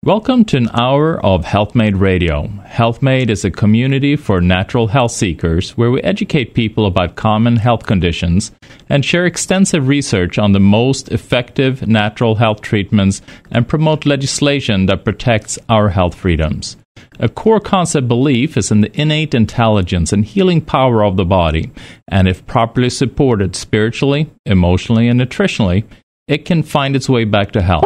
Welcome to an hour of HealthMade Radio. HealthMade is a community for natural health seekers where we educate people about common health conditions and share extensive research on the most effective natural health treatments and promote legislation that protects our health freedoms. A core concept belief is in the innate intelligence and healing power of the body, and if properly supported spiritually, emotionally, and nutritionally, it can find its way back to health.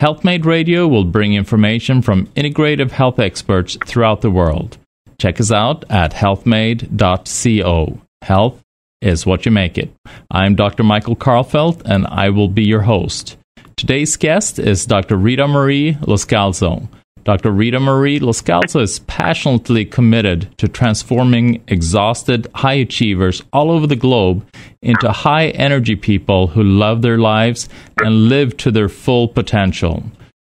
HealthMade Radio will bring information from integrative health experts throughout the world. Check us out at healthmade.co. Health is what you make it. I'm Dr. Michael Karlfeldt, and I will be your host. Today's guest is Dr. Ritamarie Loscalzo. Dr. Ritamarie Loscalzo is passionately committed to transforming exhausted high achievers all over the globe into high-energy people who love their lives and live to their full potential.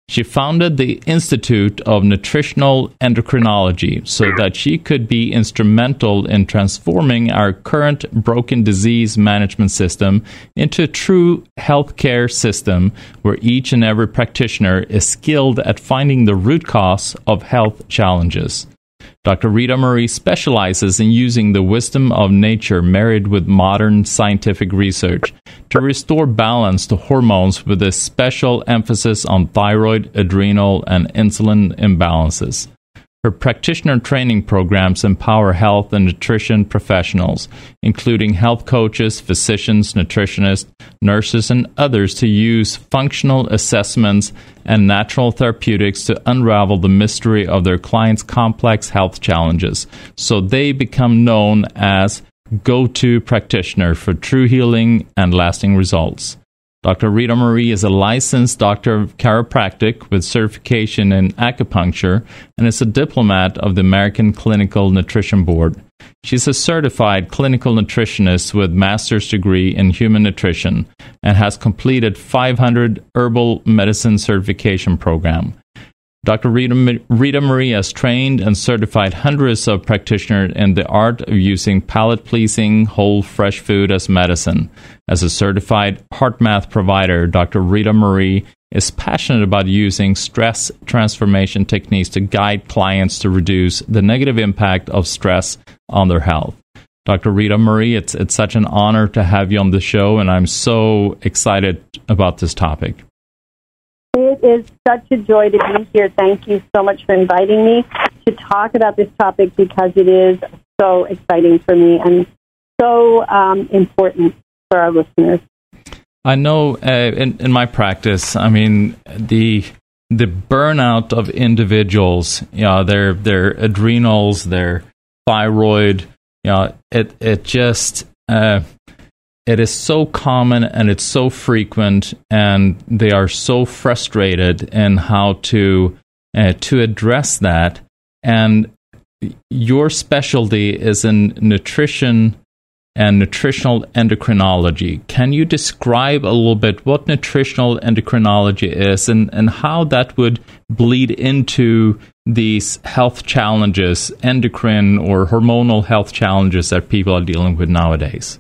She founded the Institute of Nutritional Endocrinology so that she could be instrumental in transforming our current broken disease management system into a true healthcare system where each and every practitioner is skilled at finding the root cause of health challenges. Dr. Ritamarie specializes in using the wisdom of nature married with modern scientific research to restore balance to hormones with a special emphasis on thyroid, adrenal, and insulin imbalances. Her practitioner training programs empower health and nutrition professionals, including health coaches, physicians, nutritionists, nurses, and others to use functional assessments and natural therapeutics to unravel the mystery of their clients' complex health challenges, so they become known as go-to practitioner for true healing and lasting results. Dr. Ritamarie is a licensed doctor of chiropractic with certification in acupuncture and is a diplomat of the American Clinical Nutrition Board. She's a certified clinical nutritionist with master's degree in human nutrition and has completed 500 herbal medicine certification program. Dr. Ritamarie has trained and certified hundreds of practitioners in the art of using palate-pleasing, whole, fresh food as medicine. As a certified HeartMath provider, Dr. Ritamarie is passionate about using stress transformation techniques to guide clients to reduce the negative impact of stress on their health. Dr. Ritamarie, it's such an honor to have you on the show, and I'm so excited about this topic. It is such a joy to be here. Thank you so much for inviting me to talk about this topic because it is so exciting for me and so important for our listeners. I know in my practice, I mean, the burnout of individuals, their adrenals, their thyroid, it is so common and it's so frequent, and they are so frustrated in how to address that. And your specialty is in nutrition and nutritional endocrinology. Can you describe a little bit what nutritional endocrinology is and how that would bleed into these health challenges, endocrine or hormonal health challenges that people are dealing with nowadays?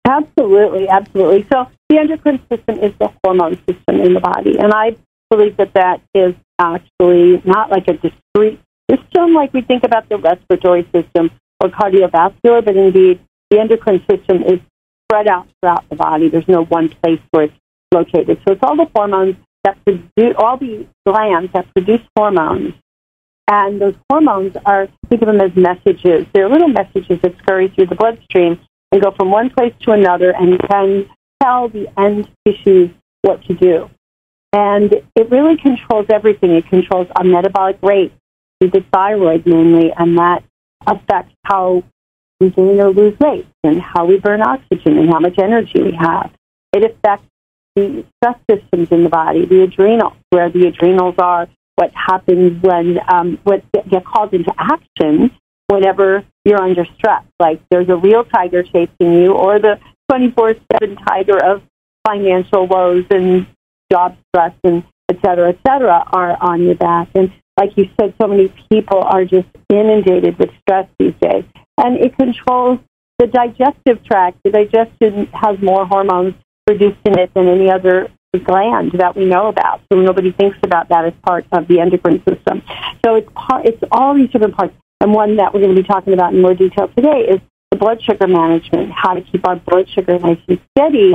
Absolutely, absolutely. So the endocrine system is the hormone system in the body, and I believe that is actually not like a discrete system like we think about the respiratory system or cardiovascular, but indeed the endocrine system is spread out throughout the body. There's no one place where it's located. So it's all the hormones that produce, all the glands that produce hormones, and those hormones are, think of them as messages. They're little messages that scurry through the bloodstream and go from one place to another and can tell the end tissues what to do. And it really controls everything. It controls our metabolic rate through the thyroid mainly, and that affects how we gain or lose weight and how we burn oxygen and how much energy we have. It affects the stress systems in the body, the adrenals, where the adrenals are what happens when what get called into action whenever you're under stress. Like there's a real tiger chasing you, or the 24/7 tiger of financial woes and job stress and et cetera, are on your back. And like you said, so many people are just inundated with stress these days. And it controls the digestive tract. The digestion has more hormones produced in it than any other gland that we know about. So nobody thinks about that as part of the endocrine system. So it's all these different parts. And one that we're going to be talking about in more detail today is the blood sugar management, how to keep our blood sugar nice and steady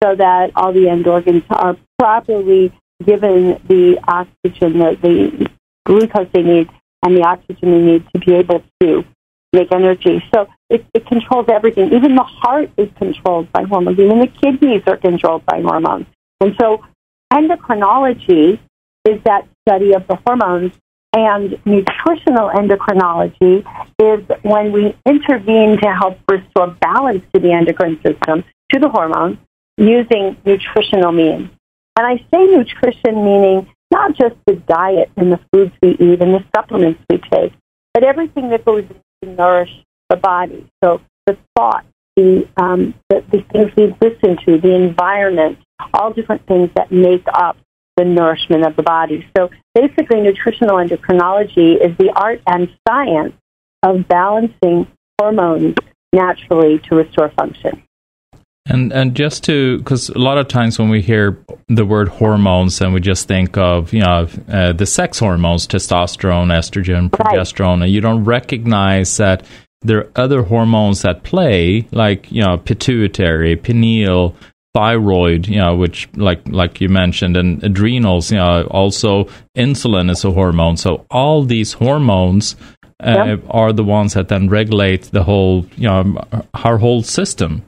so that all the end organs are properly given the oxygen, the glucose they need, and the oxygen they need to be able to make energy. So it controls everything. Even the heart is controlled by hormones. Even the kidneys are controlled by hormones. And so endocrinology is that study of the hormones, and nutritional endocrinology is when we intervene to help restore balance to the endocrine system, to the hormones, using nutritional means. And I say nutrition meaning not just the diet and the foods we eat and the supplements we take, but everything that goes to nourish the body. So the thoughts, the things we listen to, the environment, all different things that make up the nourishment of the body. So basically, nutritional endocrinology is the art and science of balancing hormones naturally to restore function. And just to, because a lot of times when we hear the word hormones, and we just think of, the sex hormones, testosterone, estrogen, progesterone, and you don't recognize that there are other hormones at play, like, pituitary, pineal, thyroid, which like you mentioned, and adrenals, also insulin is a hormone. So all these hormones are the ones that then regulate the whole, our whole system.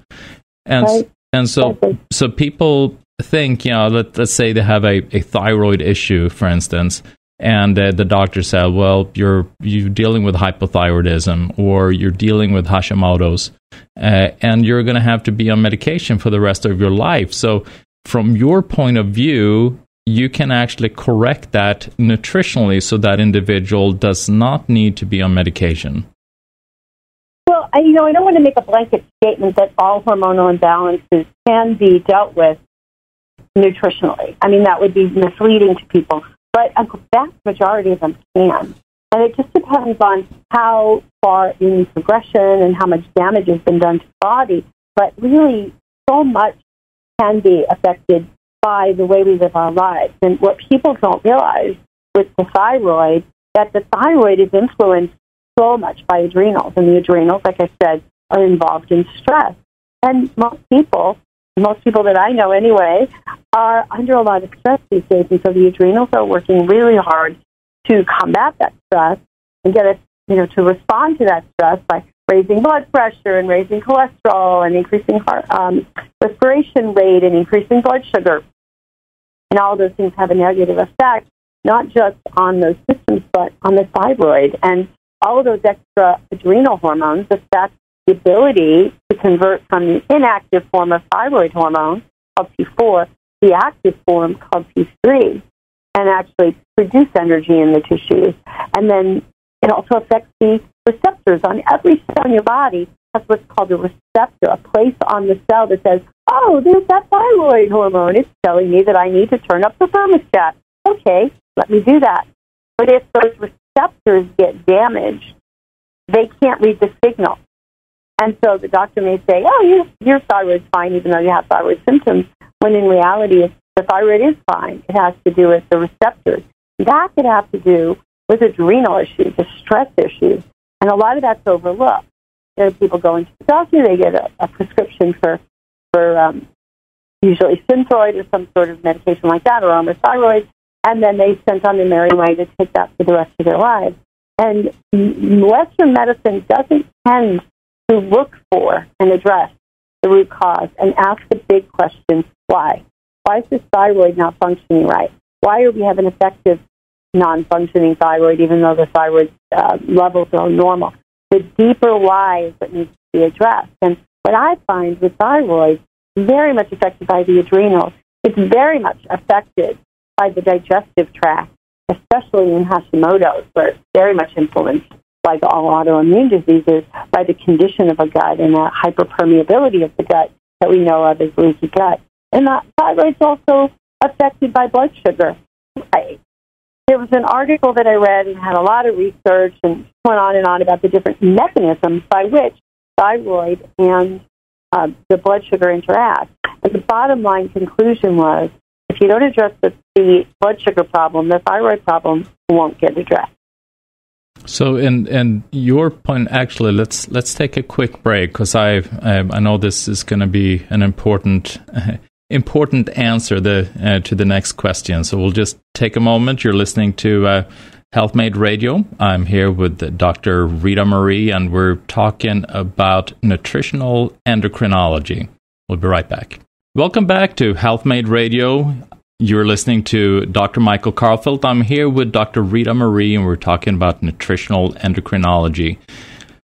And so people think, let's say they have a thyroid issue, for instance, and the doctor said, well, you're dealing with hypothyroidism, or you're dealing with Hashimoto's, and you're going to have to be on medication for the rest of your life. So from your point of view, you can actually correct that nutritionally so that individual does not need to be on medication. Well, I don't want to make a blanket statement that all hormonal imbalances can be dealt with nutritionally. I mean, that would be misleading to people. But a vast majority of them can. And it just depends on how far in the progression and how much damage has been done to the body. But really, so much can be affected by the way we live our lives. And what people don't realize with the thyroid, that the thyroid is influenced so much by adrenals. And the adrenals, like I said, are involved in stress. And most people that I know anyway, are under a lot of stress these days. And so the adrenals are working really hard to combat that stress and get us, to respond to that stress by raising blood pressure and raising cholesterol and increasing heart respiration rate and increasing blood sugar. And all those things have a negative effect, not just on those systems, but on the thyroid. And all of those extra adrenal hormones affect the ability to convert from the inactive form of thyroid hormone, called T4, the active form, called T3, and actually produce energy in the tissues. And then it also affects the receptors on every cell in your body. That's what's called a receptor, a place on the cell that says, oh, there's that thyroid hormone. It's telling me that I need to turn up the thermostat. Okay, let me do that. But if those receptors get damaged, they can't read the signal. And so the doctor may say, oh, your thyroid's fine, even though you have thyroid symptoms, when in reality, the thyroid is fine. It has to do with the receptors. That could have to do with adrenal issues, the stress issues. And a lot of that's overlooked. There are people going to the doctor, they get a prescription for usually Synthroid or some sort of medication like that, or Omeprazole, and then they sent on their merry way to take that for the rest of their lives. And Western medicine doesn't tend to look for and address the root cause and ask the big questions, why? Why is this thyroid not functioning right? Why do we have an effective non-functioning thyroid even though the thyroid levels are normal? The deeper why is what needs to be addressed. And what I find with thyroid, very much affected by the adrenals, it's very much affected by the digestive tract, especially in Hashimoto's, where it's very much influenced, like all autoimmune diseases, by the condition of a gut and the hyperpermeability of the gut that we know of as leaky gut. And the thyroid's also affected by blood sugar. There was an article that I read and had a lot of research and went on and on about the different mechanisms by which thyroid and the blood sugar interact. And the bottom line conclusion was, If you don't address the blood sugar problem, the thyroid problem won't get addressed. So, in your point, actually, let's take a quick break, because I know this is going to be an important answer to the next question. So we'll just take a moment. You're listening to HealthMade Radio. I'm here with Dr. Ritamarie, and we're talking about nutritional endocrinology. We'll be right back. Welcome back to HealthMade Radio. You're listening to Dr. Michael Carlfeld. I'm here with Dr. Ritamarie, and we're talking about nutritional endocrinology.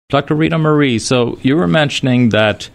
Dr. Ritamarie, so you were mentioning that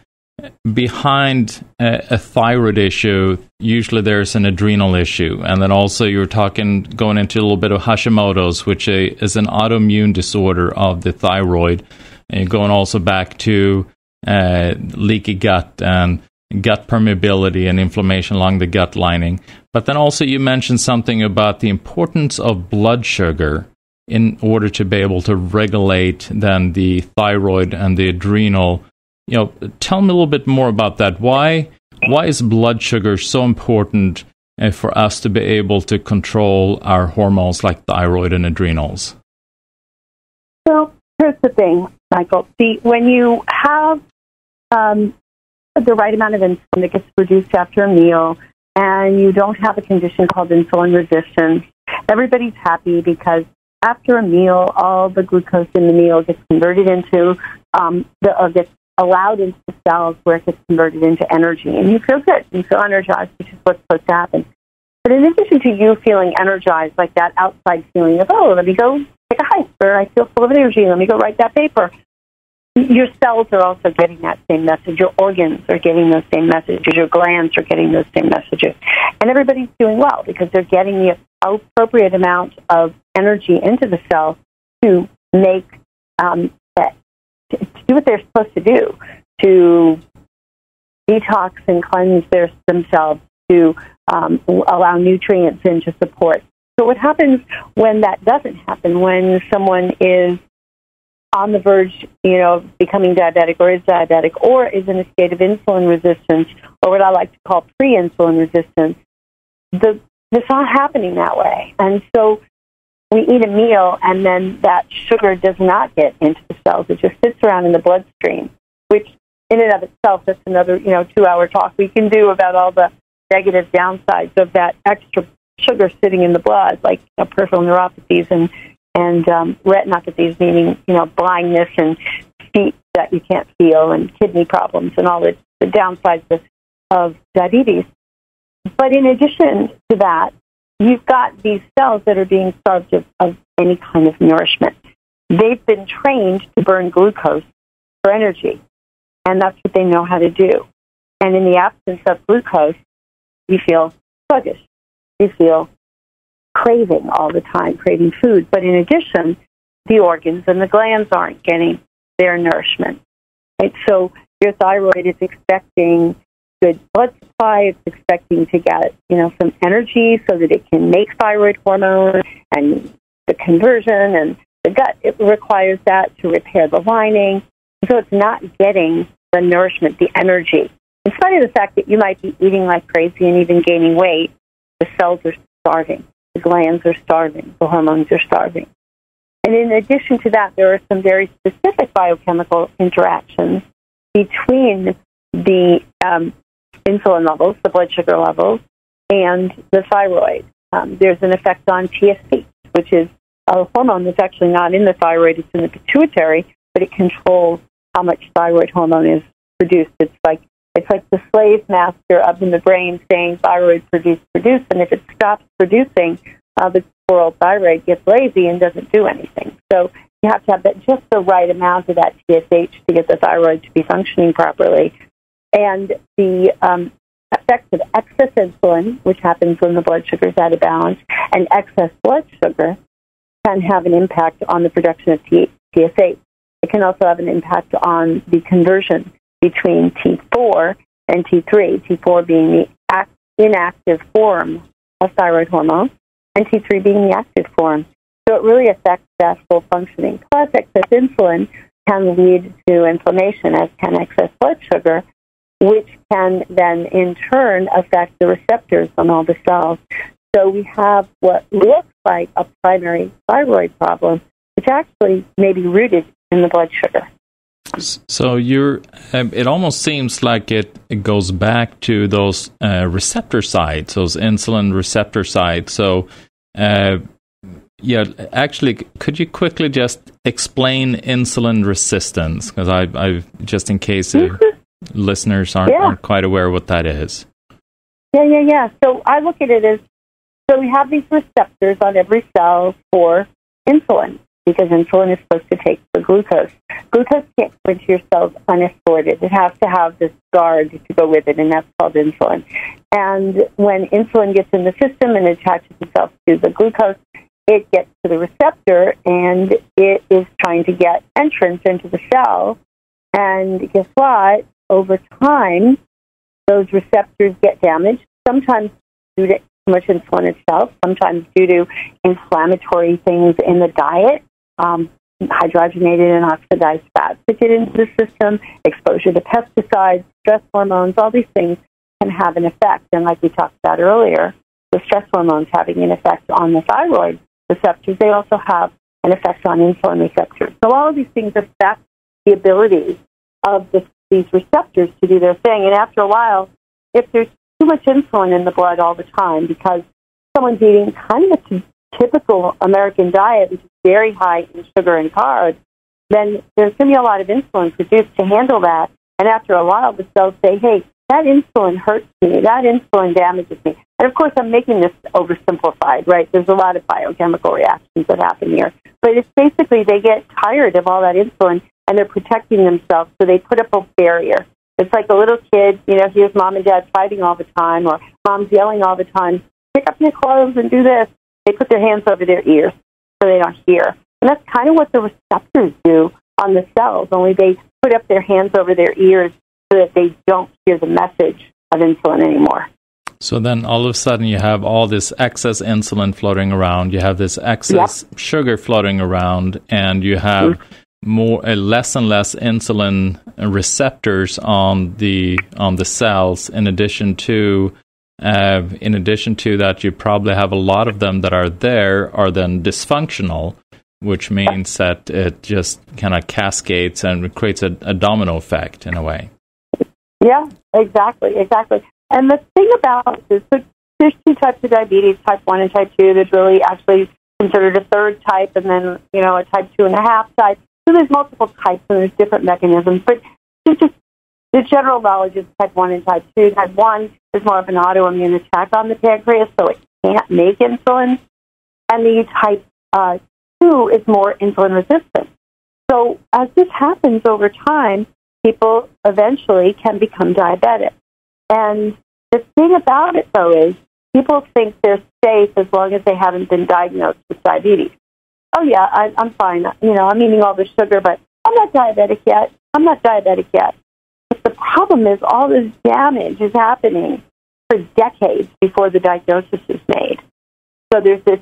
behind a thyroid issue, usually there's an adrenal issue. And then also you're going into a little bit of Hashimoto's, which is an autoimmune disorder of the thyroid. And you're going also back to leaky gut and gut permeability and inflammation along the gut lining. But then also you mentioned something about the importance of blood sugar in order to be able to regulate then the thyroid and the adrenal. Tell me a little bit more about that. Why is blood sugar so important for us to be able to control our hormones like thyroid and adrenals? So here's the thing, Michael. See, when you have the right amount of insulin that gets produced after a meal, and you don't have a condition called insulin resistance, everybody's happy because after a meal, all the glucose in the meal gets converted into, gets allowed into the cells where it gets converted into energy. And you feel good. You feel energized, which is what's supposed to happen. But in addition to you feeling energized, like that outside feeling of, let me go take a hike, or I feel full of energy, let me go write that paper, your cells are also getting that same message. Your organs are getting those same messages. Your glands are getting those same messages. And everybody's doing well because they're getting the appropriate amount of energy into the cell to make, to do what they're supposed to do, to detox and cleanse themselves, to allow nutrients in to support. So what happens when that doesn't happen, when someone is on the verge, becoming diabetic or is diabetic or is in a state of insulin resistance or what I like to call pre-insulin resistance, it's not happening that way. And so we eat a meal and then that sugar does not get into the cells. It just sits around in the bloodstream, which in and of itself, that's another, 2-hour talk we can do about all the negative downsides of that extra sugar sitting in the blood, like peripheral neuropathies and retinopathies, meaning, blindness and feet that you can't feel and kidney problems and all the downsides of diabetes. But in addition to that, you've got these cells that are being starved of any kind of nourishment. They've been trained to burn glucose for energy, and that's what they know how to do. And in the absence of glucose, you feel sluggish. You feel craving all the time, craving food. But in addition, the organs and the glands aren't getting their nourishment. Right? So your thyroid is expecting good blood supply. It's expecting to get, some energy so that it can make thyroid hormone and the conversion and the gut. It requires that to repair the lining. So it's not getting the nourishment, the energy. In spite of the fact that you might be eating like crazy and even gaining weight, the cells are starving. The glands are starving. The hormones are starving. And in addition to that, there are some very specific biochemical interactions between the insulin levels, the blood sugar levels, and the thyroid. There's an effect on TSH, which is a hormone that's actually not in the thyroid. It's in the pituitary, but it controls how much thyroid hormone is produced. It's like the slave master up in the brain saying thyroid produce, and if it stops producing, the poor old thyroid gets lazy and doesn't do anything. So you have to have just the right amount of that TSH to get the thyroid to be functioning properly. And the effects of excess insulin, which happens when the blood sugar is out of balance, and excess blood sugar can have an impact on the production of TSH. It can also have an impact on the conversion between T4 and T3, T4 being the inactive form of thyroid hormone, and T3 being the active form. So it really affects that full functioning. Plus, excess insulin can lead to inflammation, as can excess blood sugar, which can then in turn affect the receptors on all the cells. So we have what looks like a primary thyroid problem, which actually may be rooted in the blood sugar. So it almost seems like it goes back to those receptor sites, those insulin receptor sites. So, actually, could you quickly just explain insulin resistance? Because I just in case listeners aren't quite aware what that is. Yeah. So I look at it as, so we have these receptors on every cell for insulin, because insulin is supposed to take the glucose. Glucose can't go into your cells unescorted. It has to have this guard to go with it, and that's called insulin. And when insulin gets in the system and attaches itself to the glucose, it gets to the receptor, and it is trying to get entrance into the cell. And guess what? Over time, those receptors get damaged, sometimes due to too much insulin itself, sometimes due to inflammatory things in the diet, hydrogenated and oxidized fats that get into the system, exposure to pesticides, stress hormones, all these things can have an effect. And like we talked about earlier, the stress hormones having an effect on the thyroid receptors, they also have an effect on insulin receptors. So all of these things affect the ability of these receptors to do their thing. And after a while, if there's too much insulin in the blood all the time because someone's eating kind of a typical American diet, which is very high in sugar and carbs, then there's going to be a lot of insulin produced to handle that. And after a while, the cells say, hey, that insulin hurts me, that insulin damages me. And of course, I'm making this oversimplified, right? There's a lot of biochemical reactions that happen here. But it's basically they get tired of all that insulin and they're protecting themselves, so they put up a barrier. It's like a little kid, here's mom and dad fighting all the time, or mom's yelling all the time, pick up your clothes and do this. They put their hands over their ears so they don't hear. And that's kind of what the receptors do on the cells, only they put up their hands over their ears so that they don't hear the message of insulin anymore. So then all of a sudden you have all this excess insulin floating around, you have this excess sugar floating around, and you have less and less insulin receptors on the cells. In addition to that, you probably have a lot of them that are then dysfunctional, which means that it just kind of cascades and creates a domino effect in a way. Yeah, exactly. And the thing about this, there's two types of diabetes, type 1 and type 2. There's really actually considered a third type, and then, a type 2.5 type. So there's multiple types, and there's different mechanisms. But just the general knowledge is type 1 and type 2. Type 1 is more of an autoimmune attack on the pancreas, so it can't make insulin. And the type 2 is more insulin resistant. So as this happens over time, people eventually can become diabetic. And the thing about it, though, is people think they're safe as long as they haven't been diagnosed with diabetes. Oh, yeah, I'm fine. I'm eating all the sugar, but I'm not diabetic yet. But the problem is all this damage is happening for decades before the diagnosis is made. So there's this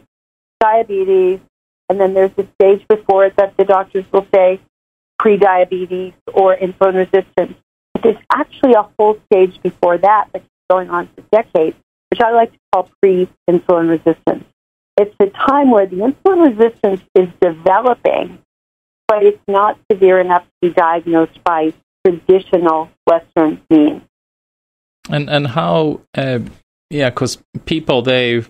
diabetes, and then there's this stage before it that the doctors will say pre-diabetes or insulin resistance. But there's actually a whole stage before that that's going on for decades, which I like to call pre-insulin resistance. It's a time where the insulin resistance is developing, but it's not severe enough to be diagnosed by traditional Western means. And how, because people,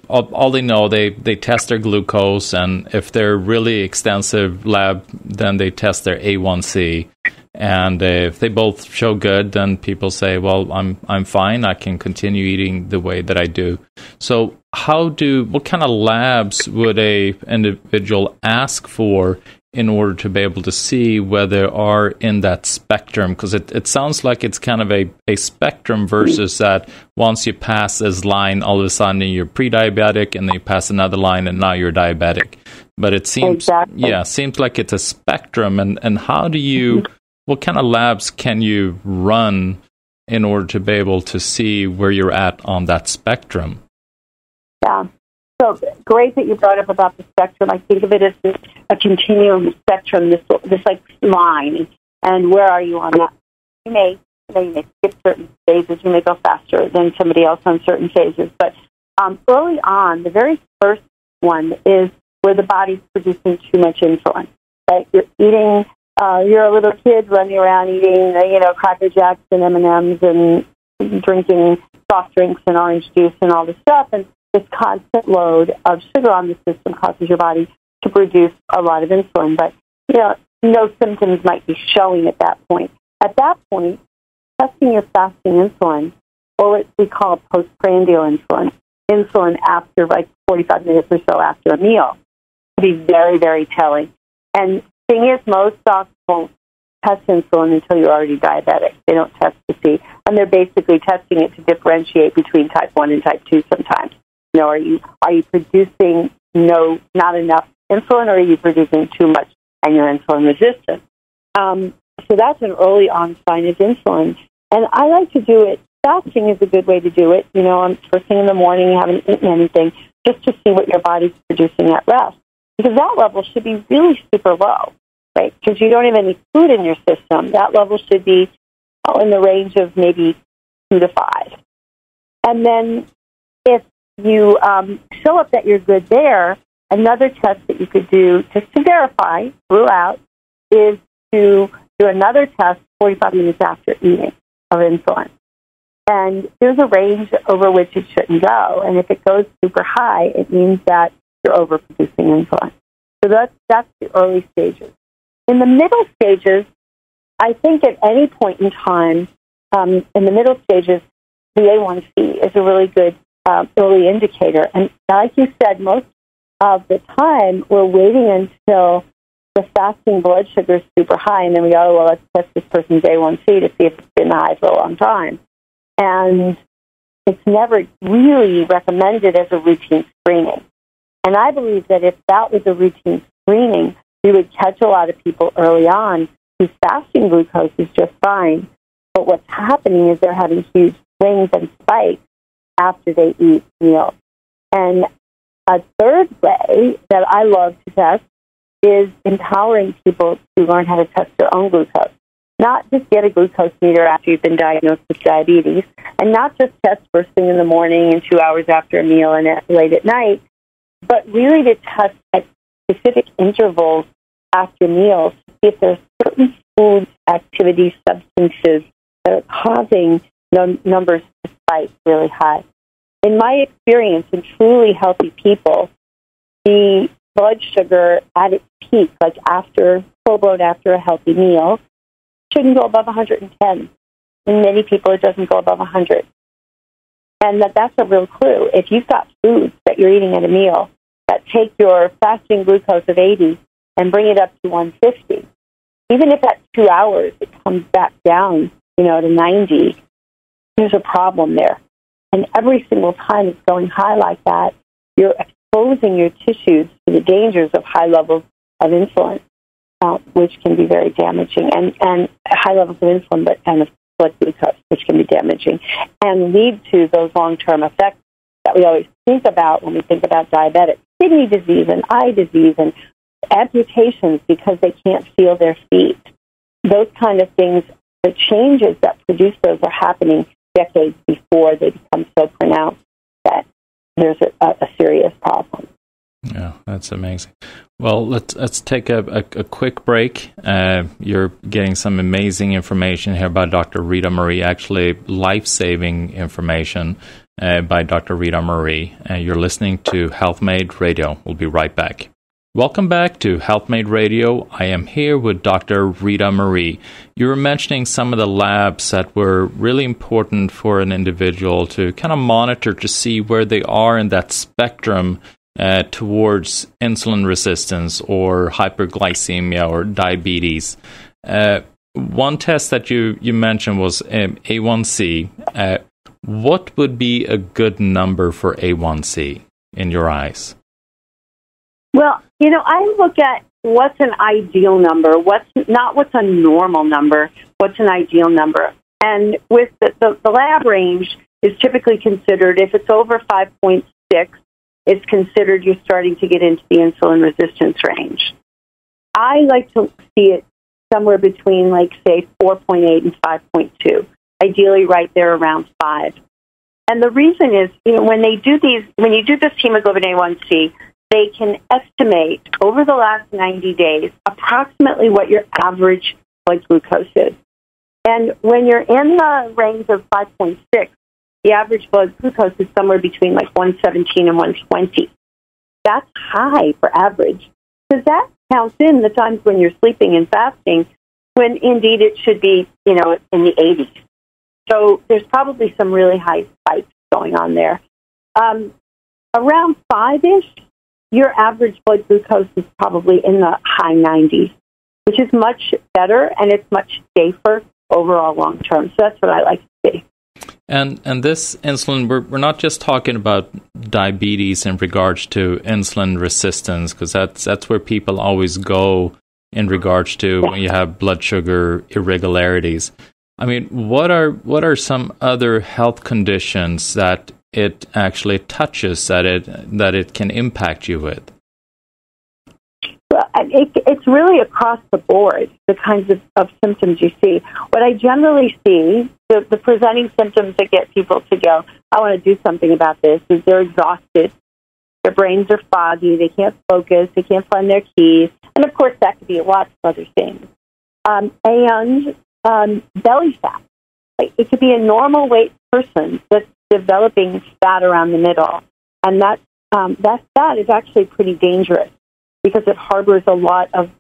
all they know, they test their glucose, and if they're really extensive lab, then they test their A1C. And if they both show good, then people say, well, I'm fine. I can continue eating the way that I do. So what kind of labs would a individual ask for in order to be able to see whether they are in that spectrum? Because it sounds like it's kind of a spectrum versus that once you pass this line, all of a sudden you're pre-diabetic, and then you pass another line and now you're diabetic. But it seems, seems like it's a spectrum. And how do you... What kind of labs can you run in order to be able to see where you're at on that spectrum? Yeah. So great that you brought up about the spectrum. I think of it as a continuum spectrum, this like line. And where are you on that? You may you may skip certain phases, you may go faster than somebody else on certain phases. But early on, the very first one is where the body's producing too much insulin. Right? You're eating, you're a little kid running around eating, Cracker Jacks and M&Ms and drinking soft drinks and orange juice and all this stuff. And this constant load of sugar on the system causes your body to produce a lot of insulin. But, no symptoms might be showing at that point. At that point, testing your fasting insulin, or what we call postprandial insulin after 45 minutes or so after a meal, can be very, very telling. And the thing is, most docs won't test insulin until you're already diabetic. They don't test to see. And they're basically testing it to differentiate between type 1 and type 2 sometimes. Are you producing not enough insulin, or are you producing too much and you're insulin resistant? So that's an early on sign of insulin. And I like to do it. Fasting is a good way to do it. First thing in the morning, you haven't eaten anything, just to see what your body's producing at rest. Because that level should be really super low, right? Because you don't have any food in your system. That level should be in the range of maybe 2 to 5. And then if you show up that you're good there, another test that you could do just to verify throughout is to do another test 45 minutes after eating of insulin. And there's a range over which it shouldn't go. And if it goes super high, it means that you're overproducing insulin. So that's the early stages. In the middle stages, I think at any point in time, in the middle stages, the A1C is a really good early indicator. And like you said, most of the time, we're waiting until the fasting blood sugar is super high, and then we go, let's test this person's A1C to see if it's been high for a long time. And it's never really recommended as a routine screening. And I believe that if that was a routine screening, we would catch a lot of people early on whose fasting glucose is just fine. But what's happening is they're having huge swings and spikes after they eat meals. And a third way that I love to test is empowering people to learn how to test their own glucose. Not just get a glucose meter after you've been diagnosed with diabetes, and not just test first thing in the morning and 2 hours after a meal and late at night, but really to test at specific intervals after meals to see if there are certain food activity substances that are causing numbers to spike really high. In my experience, in truly healthy people, the blood sugar at its peak, like full-blown after a healthy meal, shouldn't go above 110. In many people, it doesn't go above 100. And that's a real clue. If you've got foods that you're eating at a meal that take your fasting glucose of 80 and bring it up to 150, even if at 2 hours it comes back down, to 90, there's a problem there. And every single time it's going high like that, you're exposing your tissues to the dangers of high levels of insulin, which can be very damaging, and high levels of insulin, but kind of blood glucose, which can be damaging, and lead to those long-term effects that we always think about when we think about diabetic kidney disease and eye disease and amputations because they can't feel their feet. Those kind of things, the changes that produce those are happening decades before they become so pronounced that there's a serious problem. Yeah, that's amazing. Well, let's take a quick break. You're getting some amazing information here by Dr. Ritamarie, actually life-saving information by Dr. Ritamarie. You're listening to HealthMade Radio. We'll be right back. Welcome back to HealthMade Radio. I am here with Dr. Ritamarie. You were mentioning some of the labs that were really important for an individual to kind of monitor to see where they are in that spectrum towards insulin resistance or hyperglycemia or diabetes. One test that you mentioned was A1C. What would be a good number for A1C in your eyes? Well, I look at what's an ideal number, what's a normal number, what's an ideal number. And with the lab range is typically considered, if it's over 5.6, it's considered you're starting to get into the insulin resistance range. I like to see it somewhere between, say, 4.8 and 5.2. ideally right there around 5. And the reason is, when you do this hemoglobin A1C, they can estimate over the last 90 days approximately what your average blood glucose is. And when you're in the range of 5.6, the average blood glucose is somewhere between like 117 and 120. That's high for average, because that counts in the times when you're sleeping and fasting, when indeed it should be, in the 80s. So there's probably some really high spikes going on there. Around 5-ish, your average blood glucose is probably in the high 90s, which is much better, and it's much safer overall long term. So that's what I like to see. And this insulin, we're not just talking about diabetes in regards to insulin resistance, because that's where people always go in regards to when you have blood sugar irregularities. I mean, what are some other health conditions that it actually touches that it can impact you with? Well, it's really across the board, the kinds of symptoms you see. What I generally see, the presenting symptoms that get people to go, I want to do something about this, is they're exhausted, their brains are foggy, they can't focus, they can't find their keys, and of course that could be a lot of other things. And belly fat. It could be a normal weight person that's developing fat around the middle, and that fat is actually pretty dangerous because it harbors a lot of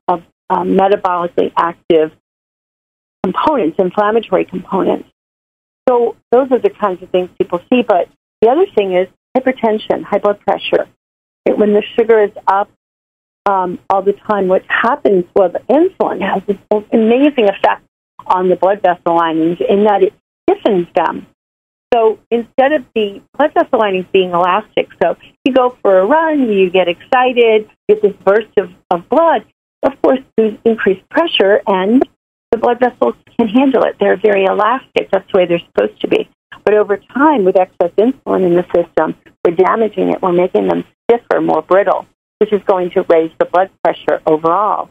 metabolically active components, inflammatory components. So those are the kinds of things people see. But the other thing is hypertension, high blood pressure. When the sugar is up all the time, what happens, well, the insulin has this amazing effect on the blood vessel linings in that it stiffens them. So instead of the blood vessel linings being elastic, so you go for a run, you get excited, get this burst of blood, of course there's increased pressure and the blood vessels can handle it. They're very elastic. That's the way they're supposed to be. But over time, with excess insulin in the system, we're damaging it. We're making them stiffer, more brittle, which is going to raise the blood pressure overall.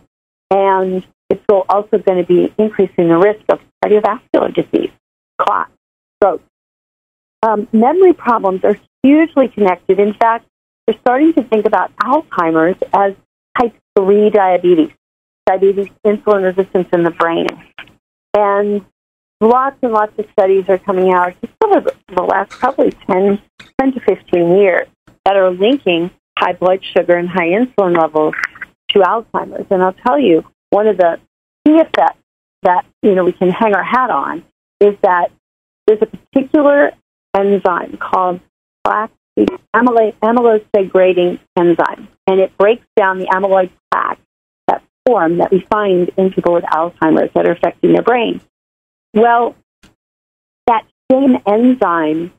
And it's also going to be increasing the risk of cardiovascular disease, clots, stroke. Memory problems are hugely connected. In fact, they're starting to think about Alzheimer's as type 3 diabetes insulin resistance in the brain. And lots and lots of studies are coming out just over the last probably 10 to 15 years that are linking high blood sugar and high insulin levels to Alzheimer's. And I'll tell you, one of the key effects that we can hang our hat on is that there's a particular enzyme called amylose degrading enzyme, and it breaks down the amyloid plaque, that form that we find in people with Alzheimer's that are affecting their brain. Well, that same enzyme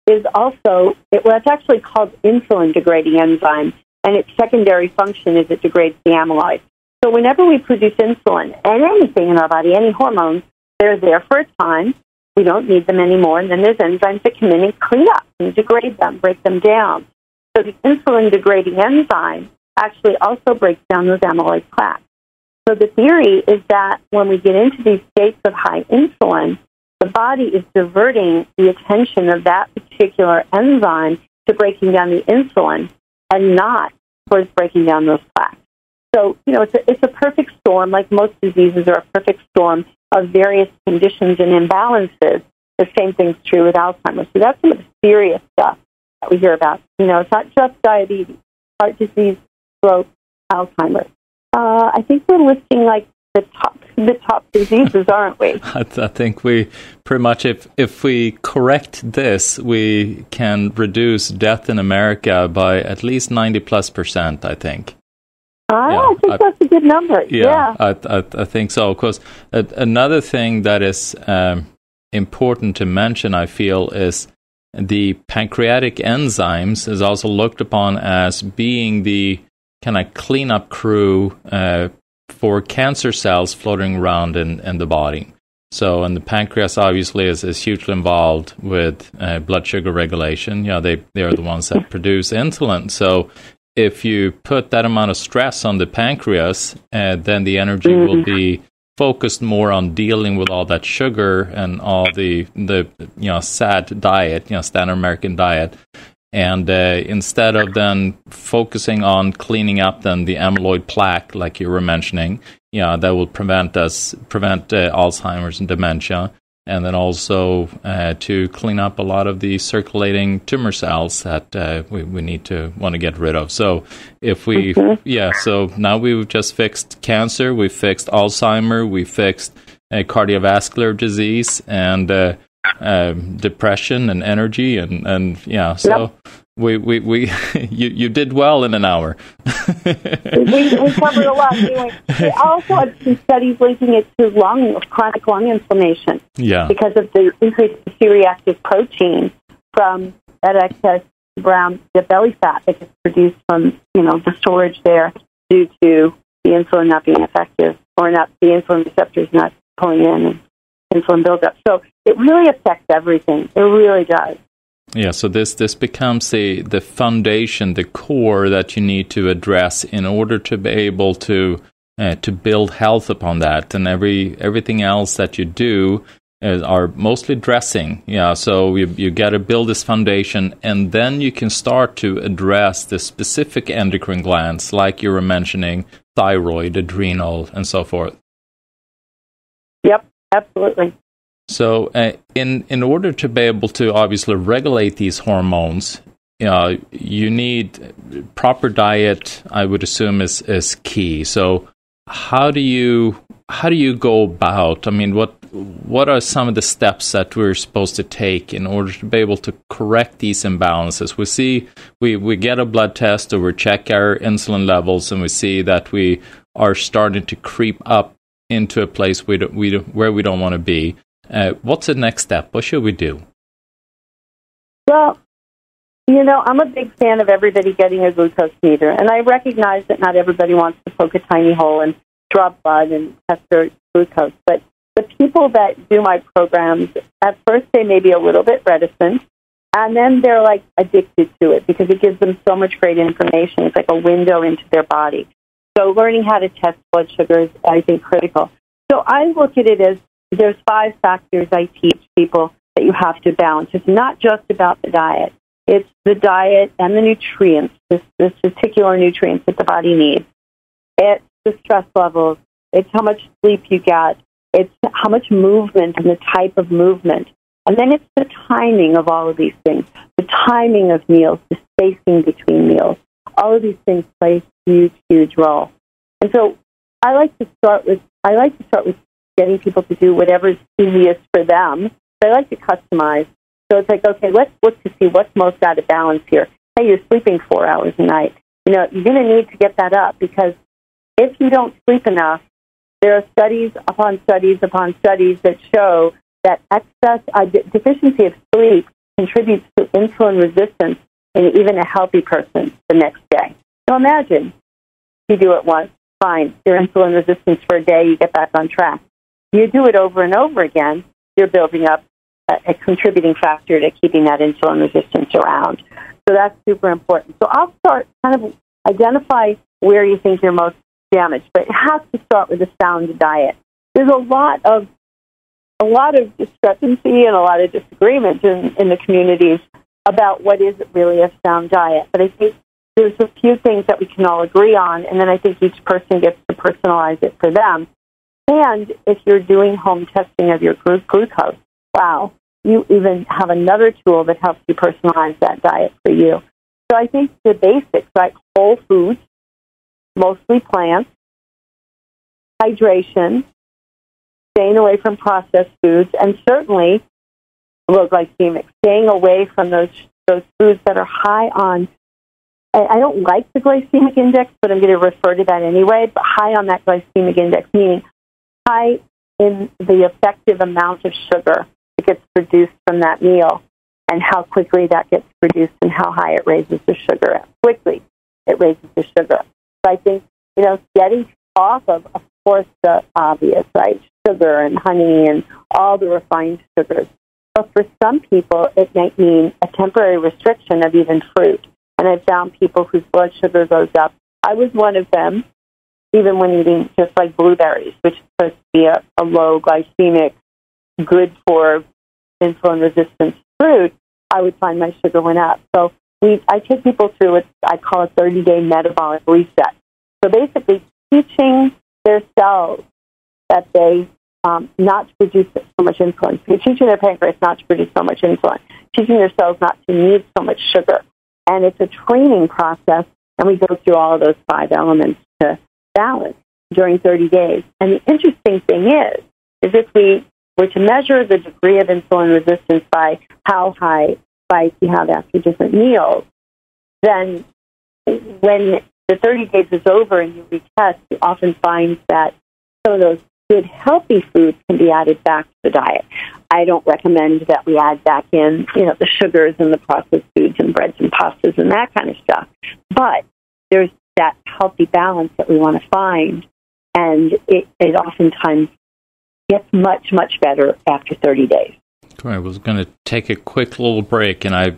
is also, it's actually called insulin degrading enzyme, and its secondary function is it degrades the amyloid. So whenever we produce insulin and anything in our body, any hormones, they're there for a time. We don't need them anymore, and then there's enzymes that come in and clean up and degrade them, break them down. So the insulin-degrading enzyme actually also breaks down those amyloid plaques. So the theory is that when we get into these states of high insulin, the body is diverting the attention of that particular enzyme to breaking down the insulin and not towards breaking down those plaques. So, it's a perfect storm, like most diseases are a perfect storm of various conditions and imbalances. The same thing's true with Alzheimer's. So that's some of the serious stuff that we hear about. It's not just diabetes, heart disease, stroke, Alzheimer's. I think we're listing like the top diseases, aren't we? I think we pretty much, if we correct this, we can reduce death in America by at least 90+%, I think. I think that's a good number. Yeah. I think so. Of course, another thing that is important to mention, I feel, is the pancreatic enzymes is also looked upon as being the kind of cleanup crew for cancer cells floating around in the body. So, and the pancreas obviously is hugely involved with blood sugar regulation. They are the ones that produce insulin. So, if you put that amount of stress on the pancreas, then the energy will be focused more on dealing with all that sugar and all the SAD diet, standard American diet. And instead of then focusing on cleaning up then the amyloid plaque, like you were mentioning, that will prevent Alzheimer's and dementia, and then also to clean up a lot of the circulating tumor cells that we want to get rid of. So if we, so now we've just fixed cancer, we fixed Alzheimer, we fixed cardiovascular disease, and depression and energy, and so we you did well in an hour. we covered a lot. We also had some studies linking it to chronic lung inflammation, because of the increased C-reactive protein from that excess brown belly fat that gets produced from the storage there due to the insulin not being effective, or not the insulin receptors not pulling in and insulin buildup. So it really affects everything. It really does. Yeah, so this becomes the foundation, the core that you need to address in order to be able to build health upon that. And everything else that you do are mostly dressing. Yeah, so you got to build this foundation, and then you can start to address the specific endocrine glands, like you were mentioning, thyroid, adrenal, and so forth. Yep, absolutely. So in order to be able to obviously regulate these hormones, you need proper diet, I would assume, is key. So how do you go about? I mean, what are some of the steps that we're supposed to take in order to be able to correct these imbalances? We get a blood test, or we check our insulin levels, and we see that we are starting to creep up into a place where we don't want to be. What's the next step? What should we do? Well, I'm a big fan of everybody getting a glucose meter, and I recognize that not everybody wants to poke a tiny hole and draw blood and test their glucose. But the people that do my programs, at first they may be a little bit reticent, and then they're like addicted to it because it gives them so much great information. It's like a window into their body. So learning how to test blood sugar is, I think, critical. So I look at it as there's 5 factors I teach people that you have to balance. It's not just about the diet. It's the diet and the nutrients, the particular nutrients that the body needs. It's the stress levels. It's how much sleep you get. It's how much movement and the type of movement. And then it's the timing of all of these things, the timing of meals, the spacing between meals. All of these things play a huge, huge role. And so I like to start with getting people to do whatever's easiest for them. But I like to customize. So it's like, okay, let's look to see what's most out of balance here. Hey, you're sleeping 4 hours a night. You're going to need to get that up, because if you don't sleep enough, there are studies upon studies upon studies that show that deficiency of sleep contributes to insulin resistance in even a healthy person the next day. So imagine you do it once, fine, your insulin resistance for a day, you get back on track. You do it over and over again, you're building up a contributing factor to keeping that insulin resistance around. So that's super important. So I'll start kind of identify where you think you're most damaged, but it has to start with a sound diet. There's a lot of discrepancy and a lot of disagreement in the communities about what is really a sound diet. But I think there's a few things that we can all agree on, and then I think each person gets to personalize it for them. And if you're doing home testing of your glucose, wow, you even have another tool that helps you personalize that diet for you. So I think the basics, like whole foods, mostly plants, hydration, staying away from processed foods, and certainly low glycemic, staying away from those foods that are high on, I don't like the glycemic index, but I'm going to refer to that anyway, but high on that glycemic index, meaning high in the effective amount of sugar that gets produced from that meal, and how quickly that gets produced and how high it raises the sugar. Quickly it raises the sugar. So I think, getting off of course, the obvious, right? Sugar and honey and all the refined sugars. But for some people, it might mean a temporary restriction of even fruit. And I've found people whose blood sugar goes up. I was one of them even when eating just like blueberries, which is supposed to be a low glycemic, good for insulin resistance fruit, I would find my sugar went up. So I take people through what I call a 30-day metabolic reset. So basically teaching their cells that they not to produce so much insulin, teaching their pancreas not to produce so much insulin, teaching their cells not to need so much sugar. And it's a training process, and we go through all of those 5 elements to balance during 30 days. And the interesting thing is if we were to measure the degree of insulin resistance by how high spikes you have after different meals, then when the 30 days is over and you retest, you often find that some of those good, healthy foods can be added back to the diet. I don't recommend that we add back in, the sugars and the processed foods and breads and pastas and that kind of stuff. But there's that healthy balance that we want to find, and it oftentimes gets much, much better after 30 days. I was going to take a quick little break, and I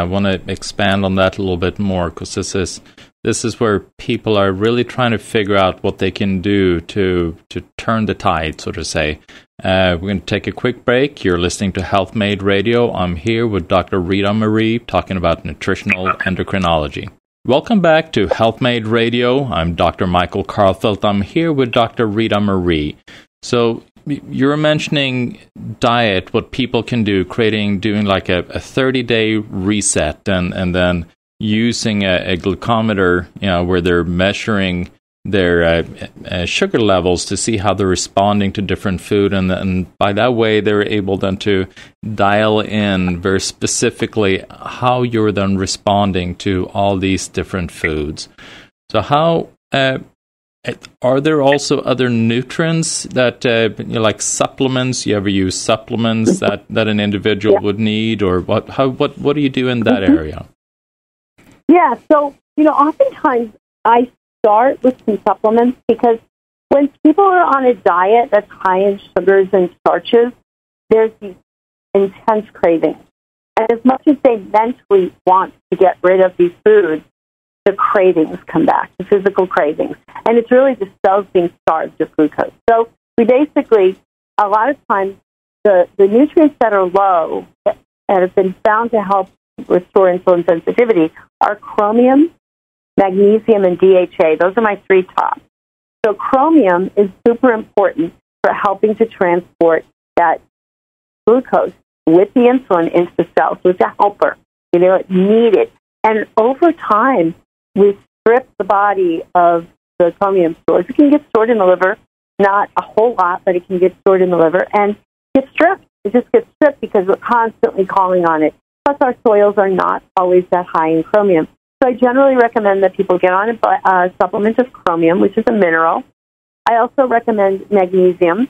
want to expand on that a little bit more, because this is where people are really trying to figure out what they can do to turn the tide, so to say. We're going to take a quick break. You're listening to HealthMade Radio. I'm here with Dr. Ritamarie talking about nutritional endocrinology. Welcome back to HealthMade Radio. I'm Dr. Michael Karlfeldt. I'm here with Dr. Ritamarie. So you're mentioning diet, what people can do, doing like a 30-day reset, and then using a glucometer, where they're measuring their sugar levels to see how they're responding to different food, and by that way they're able then to dial in very specifically how you're then responding to all these different foods. So how are there also other nutrients that, like supplements? You ever use supplements that an individual would need, or what do you do in that area? Yeah, so, oftentimes I start with some supplements, because when people are on a diet that's high in sugars and starches, there's these intense cravings. And as much as they mentally want to get rid of these foods, the cravings come back, the physical cravings. And it's really the cells being starved of glucose. So we basically, a lot of times, the nutrients that are low and have been found to help restore insulin sensitivity are chromium, magnesium, and DHA. Those are my 3 top. So chromium is super important for helping to transport that glucose with the insulin into the cells. So it's a helper. It's needed. And over time, we strip the body of the chromium stores. It can get stored in the liver, not a whole lot, but it can get stored in the liver and get stripped. It just gets stripped because we're constantly calling on it. Plus, our soils are not always that high in chromium. So I generally recommend that people get on a supplement of chromium, which is a mineral. I also recommend magnesium.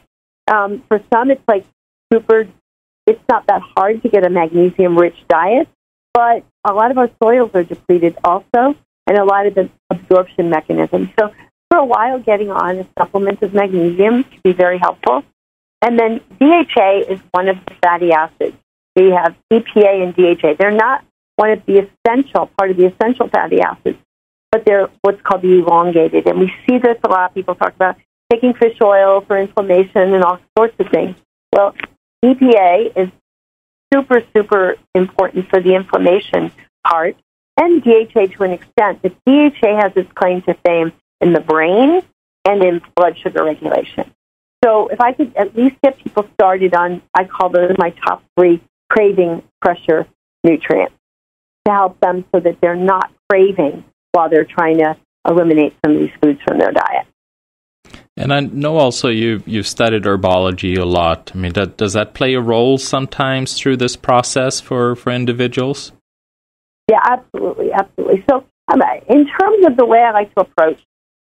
For some, it's it's not that hard to get a magnesium-rich diet, but a lot of our soils are depleted also, and a lot of the absorption mechanisms. So for a while, getting on a supplement of magnesium can be very helpful. And then DHA is one of the fatty acids. We have EPA and DHA. They're not part of the essential fatty acids, but they're what's called the elongated. And we see this a lot. People talk about taking fish oil for inflammation and all sorts of things. Well, EPA is super, super important for the inflammation part, and DHA to an extent. But DHA has its claim to fame in the brain and in blood sugar regulation. So if I could at least get people started on, I call those my top 3 craving pressure nutrients to help them so that they're not craving while they're trying to eliminate some of these foods from their diet. And I know also you've studied herbology a lot. I mean, does that play a role sometimes through this process for individuals? Yeah, absolutely. So in terms of the way I like to approach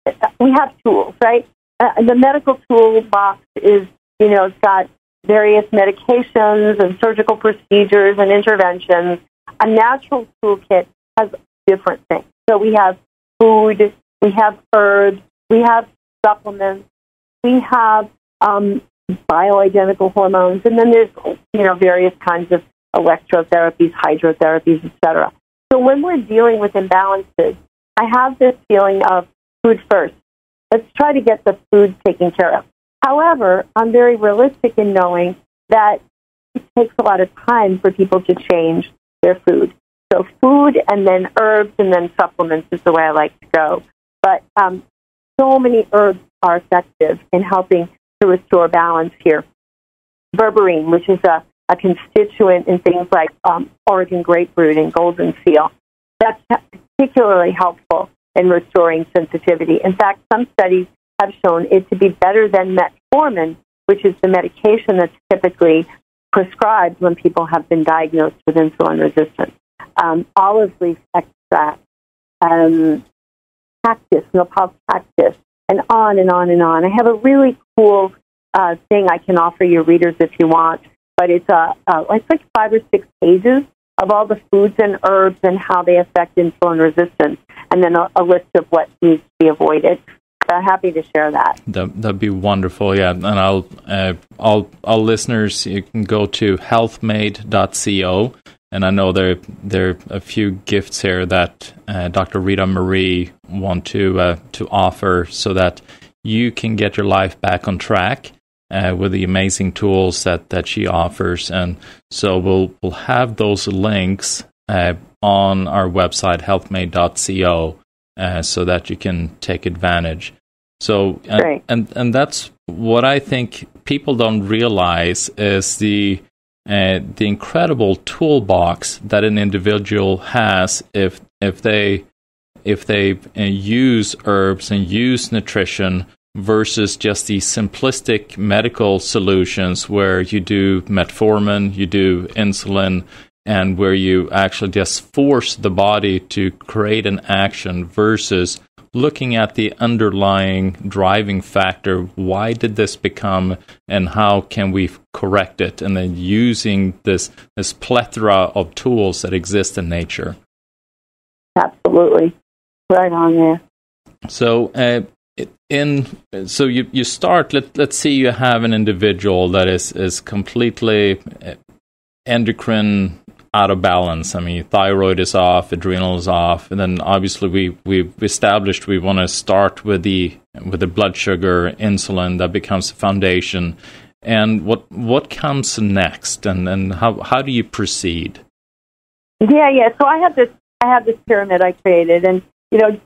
it, we have tools, right? The medical toolbox is, it's got various medications and surgical procedures and interventions. A natural toolkit has different things. So we have food, we have herbs, we have supplements, we have bioidentical hormones, and then there's various kinds of electrotherapies, hydrotherapies, etc. So when we're dealing with imbalances, I have this feeling of food first. let's try to get the food taken care of. However, I'm very realistic in knowing that it takes a lot of time for people to change their food. So food and then herbs and then supplements is the way I like to go. But so many herbs are effective in helping to restore balance here. Berberine, which is a constituent in things like Oregon grapefruit and golden seal, that's particularly helpful in restoring sensitivity. In fact, some studies have shown it to be better than metformin, which is the medication that's typically prescribed when people have been diagnosed with insulin resistance. Olive leaf extract, cactus, nopal cactus, and on and on and on. I have a really cool thing I can offer your readers if you want, but it's like 5 or 6 pages of all the foods and herbs and how they affect insulin resistance, and then a list of what needs to be avoided. So happy to share that. That'd be wonderful, yeah. And all listeners, you can go to healthmade.co, and I know there are a few gifts here that Dr. Ritamarie want to offer so that you can get your life back on track with the amazing tools that she offers. And so we'll have those links on our website, healthmade.co, so that you can take advantage. So, and that's what I think people don't realize is the incredible toolbox that an individual has if they use herbs and use nutrition versus just the simplistic medical solutions where you do metformin, you do insulin, and where you actually just force the body to create an action versus looking at the underlying driving factor. Why did this become, and how can we correct it? And then using this plethora of tools that exist in nature. Absolutely. Right on there. So, you start. Let's see, you have an individual that is completely endocrine out of balance. I mean, thyroid is off, adrenal is off, and then obviously we've established we want to start with the blood sugar, insulin. That becomes the foundation. And what comes next, and how do you proceed? Yeah. So I have this pyramid I created, and I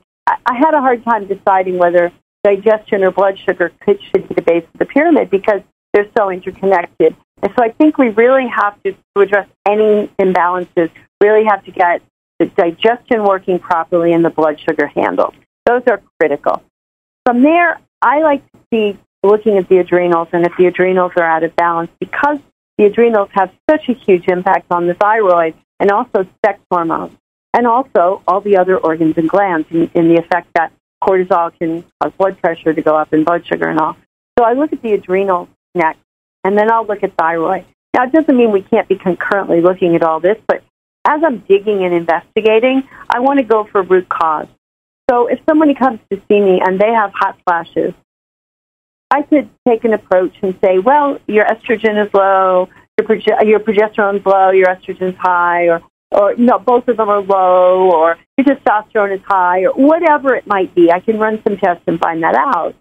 had a hard time deciding whether digestion or blood sugar should be the base of the pyramid because they're so interconnected. And so I think we really have to address any imbalances, really have to get the digestion working properly and the blood sugar handled. Those are critical. From there, I like to see looking at the adrenals, and if the adrenals are out of balance, because the adrenals have such a huge impact on the thyroid and also sex hormones, and also all the other organs and glands in the effect that cortisol can cause blood pressure to go up and blood sugar and all. So I look at the adrenals next, and then I'll look at thyroid. Now, it doesn't mean we can't be concurrently looking at all this, but as I'm digging and investigating, I want to go for root cause. So if somebody comes to see me and they have hot flashes, I could take an approach and say, well, your estrogen is low, your progesterone's low, your estrogen's high, or both of them are low, or your testosterone is high, or whatever it might be. I can run some tests and find that out,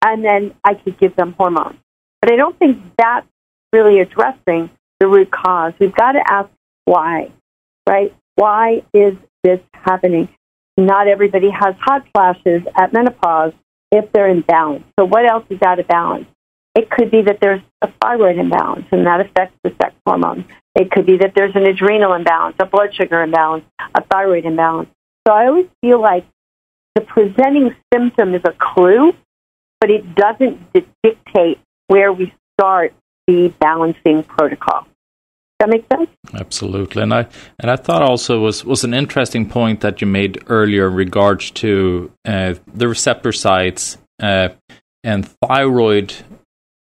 and then I could give them hormones. But I don't think that's really addressing the root cause. We've got to ask why, right? Why is this happening? Not everybody has hot flashes at menopause if they're in balance. So what else is out of balance? It could be that there's a thyroid imbalance, and that affects the sex hormones. It could be that there's an adrenal imbalance, a blood sugar imbalance, a thyroid imbalance. So I always feel like the presenting symptom is a clue, but it doesn't dictate where we start the balancing protocol. Does that make sense? Absolutely. And I thought also was an interesting point that you made earlier in regards to the receptor sites and thyroid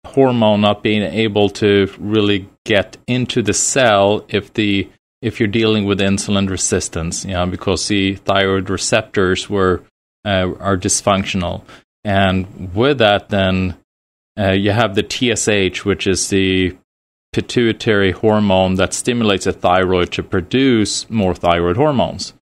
hormone not being able to really get into the cell if you're dealing with insulin resistance, because the thyroid receptors are dysfunctional. And with that, then you have the TSH, which is the pituitary hormone that stimulates the thyroid to produce more thyroid hormones.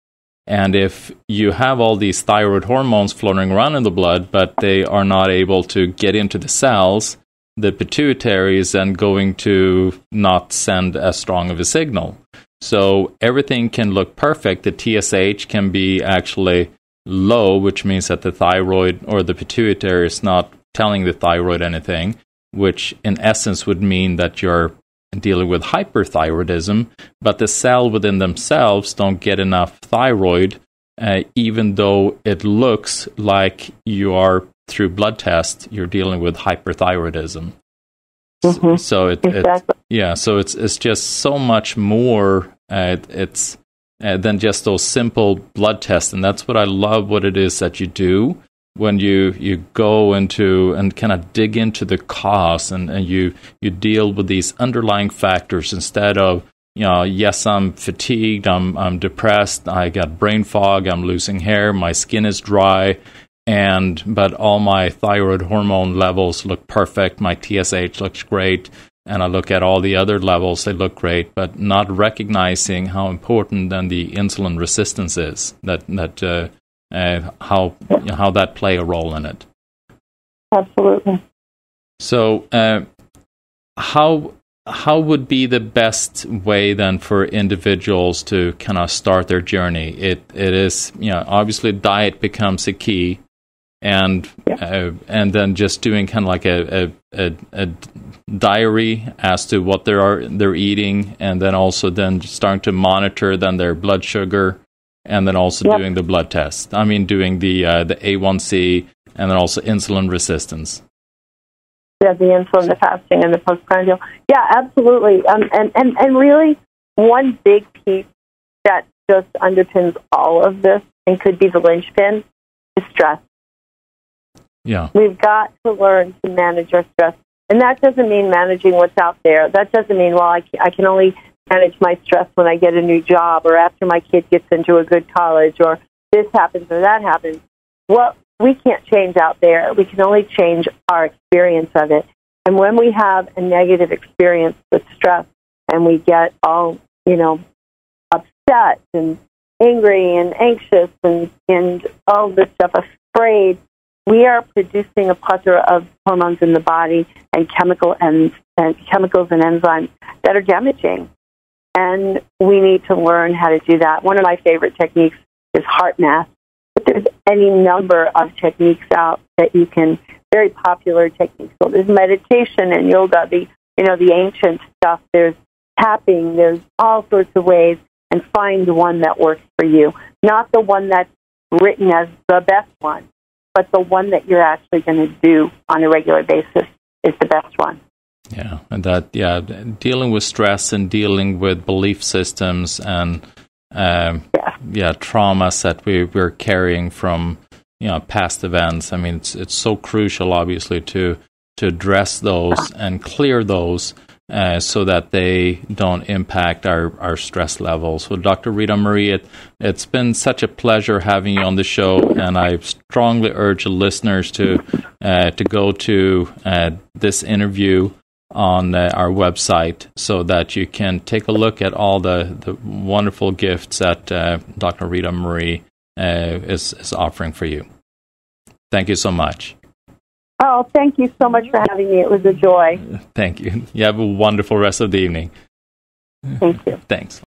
And if you have all these thyroid hormones floating around in the blood, but they are not able to get into the cells, the pituitary is then going to not send as strong of a signal. So everything can look perfect. The TSH can be actually low, which means that the thyroid or the pituitary is not telling the thyroid anything, which in essence would mean that you're dealing with hyperthyroidism, but the cell within themselves don't get enough thyroid, even though it looks like you are, through blood tests, you're dealing with hyperthyroidism. Mm-hmm. So it's just so much more. It's than just those simple blood tests, and that's what I love. What it is that you do when you go into and kind of dig into the cause, and you deal with these underlying factors instead of, yes, I'm fatigued, I'm depressed, I got brain fog, I'm losing hair, my skin is dry, but all my thyroid hormone levels look perfect, my TSH looks great, and I look at all the other levels, they look great, but not recognizing how important then the insulin resistance is, how that play a role in it. Absolutely. So, how would be the best way then for individuals to kind of start their journey? It is, obviously diet becomes a key, and then just doing kind of like a diary as to what they're eating, and then also then starting to monitor then their blood sugar. And then also doing the blood test. I mean, doing the A1C, and then also insulin resistance. Yeah, the insulin, the fasting, and the postprandial. Yeah, absolutely. And really, one big piece that just underpins all of this and could be the linchpin is stress. Yeah, we've got to learn to manage our stress, and that doesn't mean managing what's out there. That doesn't mean, well, I can only manage my stress when I get a new job, or after my kid gets into a good college, or this happens or that happens. Well, we can't change out there. We can only change our experience of it. And when we have a negative experience with stress, and we get all, upset and angry and anxious and all this stuff, afraid, we are producing a plethora of hormones in the body and chemicals and enzymes that are damaging. And we need to learn how to do that. One of my favorite techniques is heart math. But there's any number of techniques out that you can, very popular techniques. So there's meditation and yoga, the ancient stuff. There's tapping. There's all sorts of ways. And find one that works for you. Not the one that's written as the best one, but the one that you're actually going to do on a regular basis is the best one. Yeah, and dealing with stress and dealing with belief systems and traumas that we're carrying from past events. I mean, it's so crucial, obviously, to address those and clear those so that they don't impact our stress levels. So, Dr. Ritamarie, it's been such a pleasure having you on the show, and I strongly urge the listeners to go to this interview on our website so that you can take a look at all the wonderful gifts that Dr. Ritamarie is offering for you. Thank you so much. Oh, thank you so much for having me. It was a joy. Thank you. You have a wonderful rest of the evening. Thank you. Thanks.